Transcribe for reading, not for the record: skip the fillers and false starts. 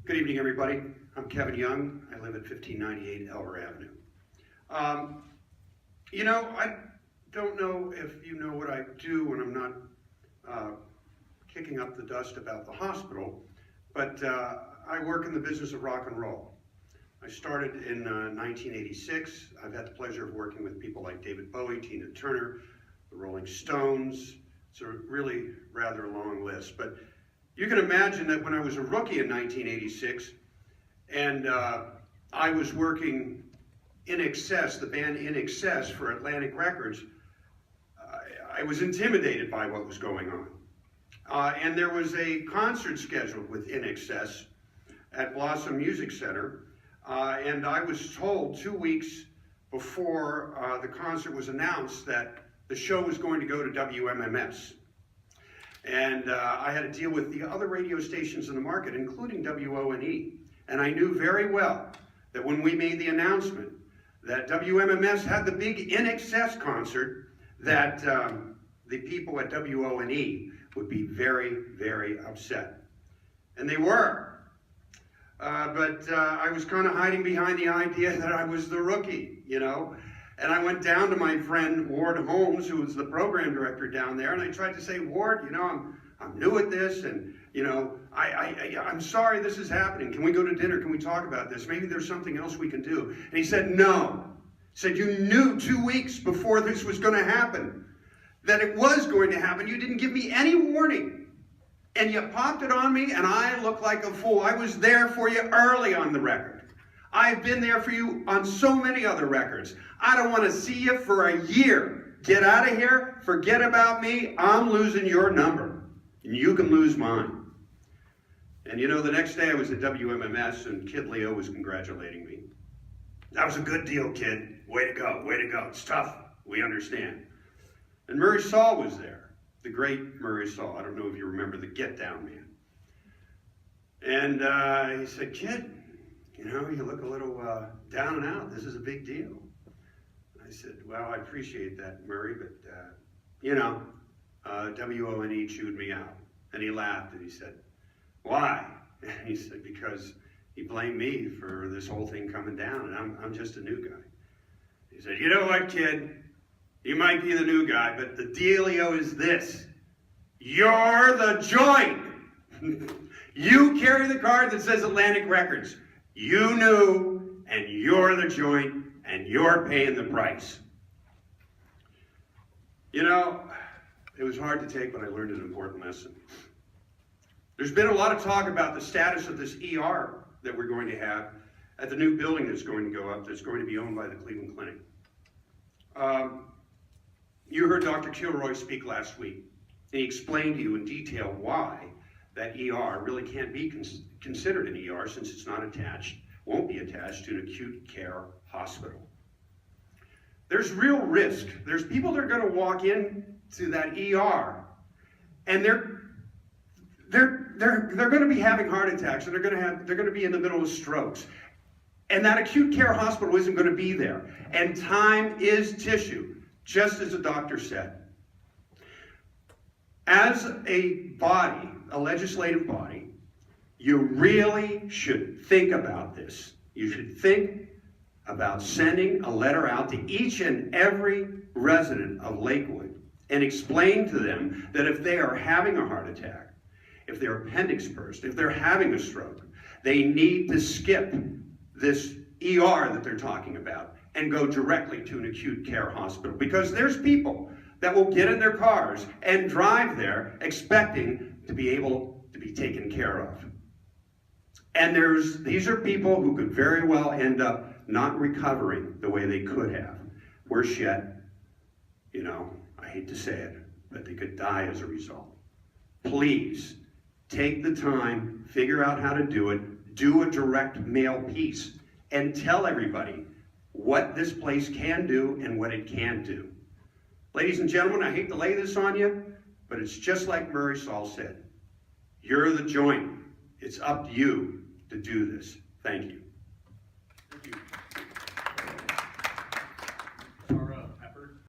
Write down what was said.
Good evening, everybody. I'm Kevin Young. I live at 1598 Elver Avenue. I don't know if you know what I do when I'm not kicking up the dust about the hospital, but I work in the business of rock and roll. I started in 1986. I've had the pleasure of working with people like David Bowie, Tina Turner, the Rolling Stones. It's a really rather long list, but you can imagine that when I was a rookie in 1986, and I was working INXS, the band INXS for Atlantic Records, I was intimidated by what was going on. And there was a concert scheduled with INXS at Blossom Music Center, and I was told 2 weeks before the concert was announced that the show was going to go to WMMS. And I had to deal with the other radio stations in the market, including WONE. And I knew very well that when we made the announcement that WMMS had the big INXS concert, that the people at WONE would be very, very upset. And they were. But I was kind of hiding behind the idea that I was the rookie, you know. And I went down to my friend Ward Holmes, who was the program director down there, and I tried to say, Ward, you know, I'm new at this, and you know, I'm sorry this is happening. Can we go to dinner? Can we talk about this? Maybe there's something else we can do. And he said, no. He said, you knew 2 weeks before this was going to happen that it was going to happen. You didn't give me any warning. And you popped it on me, and I looked like a fool. I was there for you early on the record. I've been there for you on so many other records. I don't want to see you for a year. Get out of here. Forget about me. I'm losing your number. And you can lose mine. And you know, the next day I was at WMMS, and Kid Leo was congratulating me. That was a good deal, kid. Way to go. Way to go. It's tough. We understand. And Murray Saul was there. The great Murray Saul. I don't know if you remember the Get Down Man. And he said, kid, you know, you look a little down and out. This is a big deal. I said, well, I appreciate that, Murray, but, you know, WONE chewed me out. And he laughed and he said, why? And he said, because he blamed me for this whole thing coming down, and I'm just a new guy. He said, you know what, kid? You might be the new guy, but the dealio is this. You're the joint. You carry the card that says Atlantic Records. You knew, and you're the joint, and you're paying the price. You know, it was hard to take, but I learned an important lesson. There's been a lot of talk about the status of this ER that we're going to have at the new building that's going to go up, that's going to be owned by the Cleveland Clinic. You heard Dr. Kilroy speak last week, and he explained to you in detail why that ER really can't be considered an ER since it's not attached, won't be attached to an acute care hospital. There's real risk. There's people that are going to walk into that ER, and they're going to be having heart attacks, and they're going to be in the middle of strokes. And that acute care hospital isn't going to be there. And time is tissue, just as the doctor said. As a body, a legislative body, you really should think about this. You should think about sending a letter out to each and every resident of Lakewood and explain to them that if they are having a heart attack, if their appendix burst, if they're having a stroke, they need to skip this ER that they're talking about and go directly to an acute care hospital. Because there's people that will get in their cars and drive there expecting to be able to be taken care of. And these are people who could very well end up not recovering the way they could have. Worse yet, you know, I hate to say it, but they could die as a result. Please, take the time, figure out how to do it, do a direct mail piece, and tell everybody what this place can do and what it can't do. Ladies and gentlemen, I hate to lay this on you, but it's just like Murray Saul said. You're the joint. It's up to you to do this. Thank you.